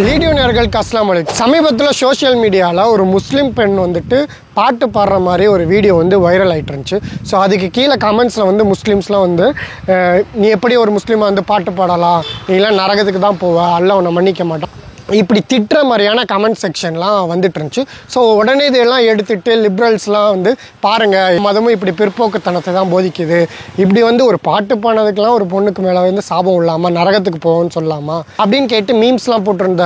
Video நேயர்களுக்கு அஸ்ஸலாமு அலைக்கும். சமீபத்தில் சோஷியல் மீடியாவில் ஒரு முஸ்லீம் பெண் வந்துட்டு பாட்டு பாடுற மாதிரி ஒரு வீடியோ வந்து வைரல் ஆகிட்டு இருந்துச்சு. ஸோ அதுக்கு கீழே கமெண்ட்ஸில் வந்து முஸ்லீம்ஸ்லாம் வந்து நீ எப்படி ஒரு முஸ்லீமாக வந்து பாட்டு பாடலாம், நீலாம் நரகத்துக்கு தான் போவ, அல்லாஹ் உன்னை மன்னிக்க மாட்டான், இப்படி திட்டுற மாதிரியான கமெண்ட் செக்ஷன்லாம் வந்துட்டு இருந்துச்சு. ஸோ உடனே இதெல்லாம் எடுத்துகிட்டு லிப்ரல்ஸ்லாம் வந்து பாருங்கள், மதமும் இப்படி பிற்போக்குத்தனத்தை தான் போதிக்குது, இப்படி வந்து ஒரு பாட்டு பாடுறதுக்கெலாம் ஒரு பொண்ணுக்கு மேலே வந்து சாபம் இல்லாமல் நரகத்துக்கு போவோன்னு சொல்லலாமா அப்படின்னு கேட்டு மீம்ஸ்லாம் போட்டிருந்த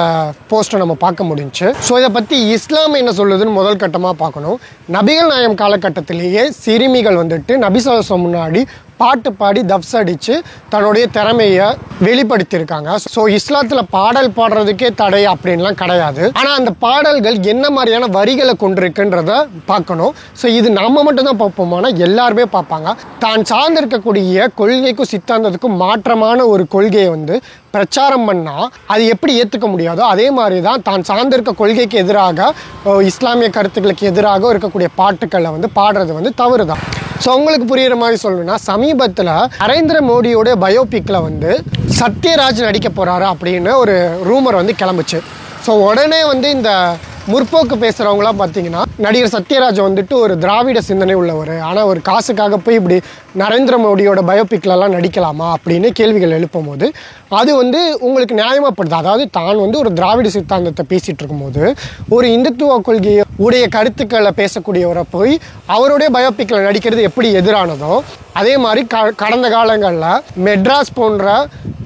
போஸ்ட்டை நம்ம பார்க்க முடிஞ்சுச்சு. ஸோ இதை பற்றி இஸ்லாம் என்ன சொல்லுதுன்னு முதல் கட்டமாக பார்க்கணும். நபிகள் நாயம் காலகட்டத்திலேயே சிறுமிகள் வந்துட்டு நபி ஸல்லல்லாஹு அலைஹி வஸல்லம் முன்னாடி பாட்டு பாடி தப்ஸ் அடித்து தன்னுடைய திறமையை வெளிப்படுத்தியிருக்காங்க. ஸோ இஸ்லாத்தில் பாடல் பாடுறதுக்கே தடை அப்படின்லாம் கிடையாது. ஆனால் அந்த பாடல்கள் என்ன மாதிரியான வரிகளை கொண்டிருக்குன்றத பார்க்கணும். ஸோ இது நம்ம மட்டும்தான் பார்ப்போமானா எல்லாருமே பார்ப்பாங்க. தான் சார்ந்திருக்கக்கூடிய கொள்கைக்கும் சித்தாந்தத்துக்கும் மாற்றமான ஒரு கொள்கையை வந்து பிரச்சாரம் பண்ணால் அது எப்படி ஏற்றுக்க முடியாதோ அதே மாதிரி தான் தான் சார்ந்திருக்க கொள்கைக்கு எதிராக இஸ்லாமிய கருத்துக்களுக்கு எதிராக இருக்கக்கூடிய பாட்டுக்களை வந்து பாடுறது வந்து தவறு தான். ஸோ உங்களுக்கு புரிகிற மாதிரி சொல்லணும்னா சமீபத்தில் நரேந்திர மோடியோட பயோபிக்கில் வந்து சத்யராஜ் நடிக்க போகிறாரு அப்படின்னு ஒரு ரூமர் வந்து கிளம்புச்சு. ஸோ உடனே வந்து இந்த முற்போக்கு பேசுகிறவங்களாம் பார்த்தீங்கன்னா நடிகர் சத்யராஜ் வந்துட்டு ஒரு திராவிட சிந்தனை உள்ளவர், ஆனால் ஒரு காசுக்காக போய் இப்படி நரேந்திர மோடியோட பயோபிக்லலாம் நடிக்கலாமா அப்படின்னு கேள்விகள் எழுப்பும் போது அது வந்து உங்களுக்கு நியாயமாகப்படுது. அதாவது தான் வந்து ஒரு திராவிட சித்தாந்தத்தை பேசிகிட்டு இருக்கும்போது ஒரு இந்துத்துவ கொள்கையை உடைய கருத்துக்களை பேசக்கூடியவரை போய் அவருடைய பயோபிக்கில் நடிக்கிறது எப்படி எதிரானதோ அதே மாதிரி கடந்த காலங்களில் மெட்ராஸ் போன்ற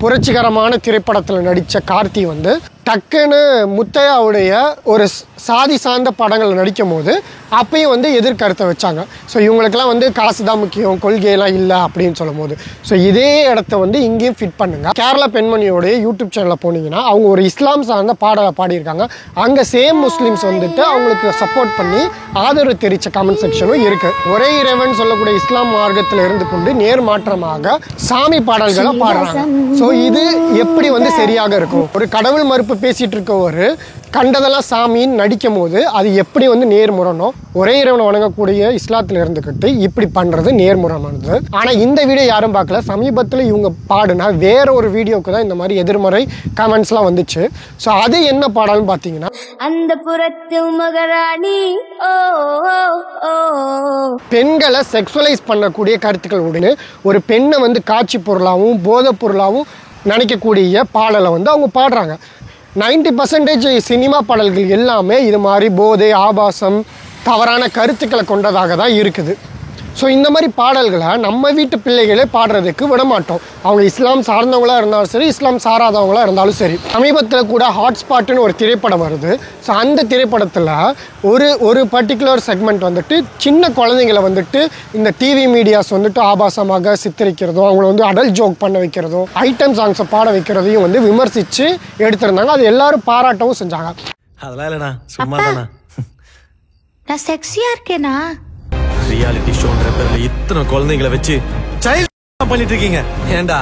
புரட்சிகரமான திரைப்படத்தில் நடித்த கார்த்தி வந்து டக்குன்னு முத்தையாவுடைய ஒரு சாதி சார்ந்த படங்கள் நடிக்கும் போது அப்பயும் வந்து எதிர்கருத்தை வச்சாங்க. ஸோ இவங்களுக்கெல்லாம் வந்து காசு தான் முக்கியம், கொள்கையெல்லாம் இல்லை அப்படின்னு சொல்லும் போது ஸோ இதே இடத்த வந்து இங்கேயும் ஃபிட் பண்ணுங்க. கேரளா பெண்மணியோடைய யூடியூப் சேனலில் போனீங்கன்னா அவங்க ஒரு இஸ்லாம் சார்ந்த பாடலை பாடியிருக்காங்க. அங்கே சேம் முஸ்லீம்ஸ் வந்துட்டு அவங்களுக்கு சப்போர்ட் பண்ணி ஆதரவு தெரிவித்த கமெண்ட் செக்ஷனும் இருக்குது. ஒரே இறைவன் சொல்லக்கூடிய இஸ்லாம் மார்க்கத்தில் இருந்து கொண்டு நேர்மாற்றமாக சாமி பாடல்களை பாடுறாங்க. ஸோ இது எப்படி வந்து சரியாக இருக்கும்? ஒரு கடவுள் மறுப்பு பேசிகிட்டு இருக்க ஒரு கண்டதெல்லாம் சாமின்னு நடிக்கும் போது அது எப்படி வந்து நேர்முறணும்? ஒரே இறைவனை வணங்கக்கூடிய இஸ்லாத்தில் இருந்துக்கிட்டு இப்படி பண்ணுறது நேர்முறமானது. ஆனால் இந்த வீடியோ யாரும் பார்க்கல. சமீபத்தில் இவங்க பாடுனா வேற ஒரு வீடியோக்கு தான் இந்த மாதிரி எதிர்மறை கமெண்ட்ஸ்லாம் வந்துச்சு. ஸோ அது என்ன பாடல்னு பார்த்தீங்கன்னா அந்த புறத்து மகாராணி பெண்களை செக்ஸுவலைஸ் பண்ணக்கூடிய கருத்துக்கள் உடனே ஒரு பெண்ணை வந்து காட்சி பொருளாகவும் போதைப் பொருளாகவும் நினைக்கக்கூடிய பாடலை வந்து அவங்க பாடுறாங்க. 90% சினிமா பாடல்கள் எல்லாமே இது மாதிரி போதை, ஆபாசம், தவறான கருத்துக்களை கொண்டதாக தான் இருக்குது. ஸோ இந்த மாதிரி பாடல்களை நம்ம வீட்டு பிள்ளைகளே பாடுறதுக்கு விட மாட்டோம். அவங்க இஸ்லாம் சார்ந்தவங்களாக இருந்தாலும் சரி, இஸ்லாம் சாராதவங்களாக இருந்தாலும் சரி. சமீபத்தில் கூட ஹாட்ஸ்பாட்டுன்னு ஒரு திரைப்படம் வருது. ஸோ அந்த திரைப்படத்தில் ஒரு பர்டிகுலர் செக்மெண்ட் வந்துட்டு சின்ன குழந்தைங்களை வந்துட்டு இந்த டிவி மீடியாஸ் வந்துட்டு ஆபாசமாக சித்தரிக்கிறதும் அவங்கள வந்து அடல்ட் ஜோக் பண்ண வைக்கிறதும் ஐட்டம் சாங்ஸை பாட வைக்கிறதையும் வந்து விமர்சித்து எடுத்திருந்தாங்க. அது எல்லாரும் பாராட்டவும் செஞ்சாங்க. அதெல்லாம் இல்லைண்ணா, சும்மா தானா. நான் செக்ஸியா இருக்கேனா? ரியாலிட்டி ஷோன்ற பேர்ல இத்தனை குழந்தைங்களை வச்சு சைல்ட் பண்ணிட்டு இருக்கீங்க. ஏண்டா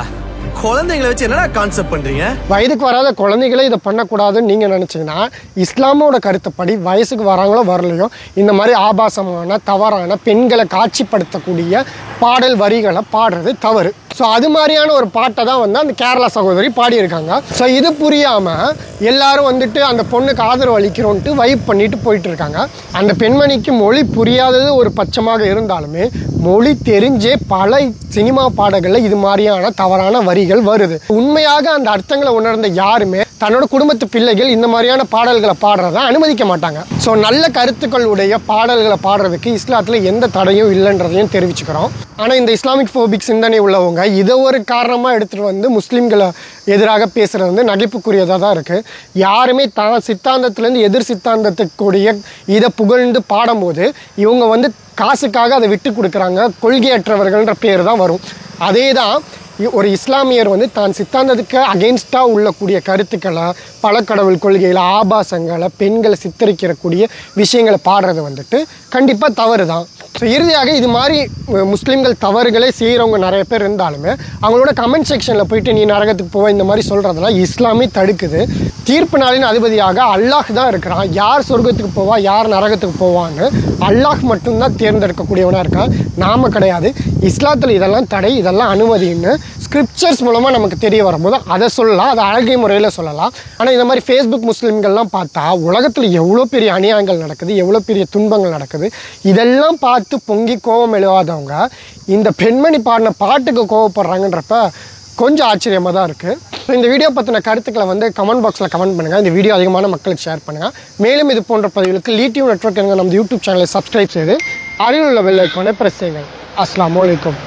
குழந்தைங்களை வச்சு என்னடா கான்செப்ட் பண்றீங்க? வயதுக்கு வராத குழந்தைகளே இதை பண்ணக்கூடாதுன்னு நீங்கள் நினச்சிங்கன்னா இஸ்லாமோட கருத்துப்படி வயசுக்கு வராங்களோ வரலையோ இந்த மாதிரி ஆபாசமான தவறான பெண்களை காட்சிப்படுத்தக்கூடிய பாடல் வரிகளை பாடுறது தவறு. ஸோ அது மாதிரியான ஒரு பாட்டை தான் வந்து அந்த கேரளா சகோதரி பாடியிருக்காங்க. ஸோ இது புரியாமல் எல்லாரும் வந்துட்டு அந்த பொண்ணுக்கு ஆதரவு அளிக்கிறோன்ட்டு வைப் பண்ணிட்டு போயிட்டு இருக்காங்க. அந்த பெண்மணிக்கு மொழி புரியாதது ஒரு பட்சமாக இருந்தாலுமே மொழி தெரிஞ்சே பல சினிமா பாடல்களில் இது மாதிரியான தவறான வரிகள் வருது. உண்மையாக அந்த அர்த்தங்களை உணர்ந்த யாருமே தன்னோட குடும்பத்து பிள்ளைகள் இந்த மாதிரியான பாடல்களை பாடுறத அனுமதிக்க மாட்டாங்க. ஸோ நல்ல கருத்துக்களுடைய பாடல்களை பாடுறதுக்கு இஸ்லாத்தில் எந்த தடையும் இல்லைன்றதையும் தெரிவிச்சுக்கிறோம். ஆனால் இந்த இஸ்லாமிக் ஃபோபிக் சிந்தனை உள்ளவங்க இதை ஒரு காரணமாக எடுத்துகிட்டு வந்து முஸ்லீம்களை எதிராக பேசுகிறது வந்து நகைப்புக்குரியதாக தான் இருக்குது. யாருமே தான் சித்தாந்தத்துலேருந்து எதிர் சித்தாந்தத்துக்குரிய இதை புகழ்ந்து பாடும்போது இவங்க வந்து காசுக்காக அதை விட்டு கொடுக்குறாங்க, கொள்கையற்றவர்கள்ன்ற பேர் தான் வரும். அதே தான் ஒரு இஸ்லாமியர் வந்து தான் சித்தாந்தத்துக்கு அகெயின்ஸ்டாக உள்ளக்கூடிய கருத்துக்களை, பலக்கடவுள் கொள்கைகளை, ஆபாசங்களை, பெண்களை சித்தரிக்கக்கூடிய விஷயங்களை பாடுறது வந்துட்டு கண்டிப்பாக தவறு தான். ஸோ இறுதியாக இது மாதிரி முஸ்லீம்கள் தவறுகளே செய்கிறவங்க நிறைய பேர் இருந்தாலுமே அவங்களோட கமெண்ட் செக்ஷனில் போயிட்டு நீ நரகத்துக்கு போவ இந்த மாதிரி சொல்கிறதெல்லாம் இஸ்லாமே தடுக்குது. தீர்ப்பு நாளின் அதிபதியாக அல்லாஹ் தான் இருக்கிறான். யார் சொர்க்கத்துக்கு போவா யார் நரகத்துக்கு போவான்னு அல்லாஹ் மட்டும்தான் தேர்ந்தெடுக்கக்கூடியவனாக இருக்கான், நாம கிடையாது. இஸ்லாத்தில் இதெல்லாம் தடை, இதெல்லாம் அனுமதின்னு ஸ்கிரிப்சர்ஸ் மூலமாக நமக்கு தெரிய வரும்போது அதை சொல்லலாம், அதை அழகிய முறையில் சொல்லலாம். ஆனால் இந்த மாதிரி ஃபேஸ்புக் முஸ்லீம்கள்லாம் பார்த்தா உலகத்தில் எவ்வளோ பெரிய அநியாயங்கள் நடக்குது, எவ்வளோ பெரிய துன்பங்கள் நடக்குது, இதெல்லாம் பார்த்து பொங்கி கோபம் எழுவாதவங்க இந்த பெண்மணி பாடின பாட்டுக்கு கோவப்படுறாங்கன்றப்ப கொஞ்சம் ஆச்சரியமாக தான் இருக்குது. ஸோ இந்த வீடியோ பற்றின கருத்துக்களை வந்து கமெண்ட் பாக்ஸில் கமெண்ட் பண்ணுங்கள். இந்த வீடியோ அதிகமான மக்களுக்கு ஷேர் பண்ணுங்கள். மேலும் இது போன்ற பதிவுகளுக்கு லீடியூ நெட்வொர்க் என்கிற நம்ம யூடியூப் சேனலை சப்ஸ்கிரைப் செய்து அருகில் உள்ள பெல் ஐகானை பிரஸ் செய்யுங்கள். அஸ்ஸலாமு அலைக்கும்.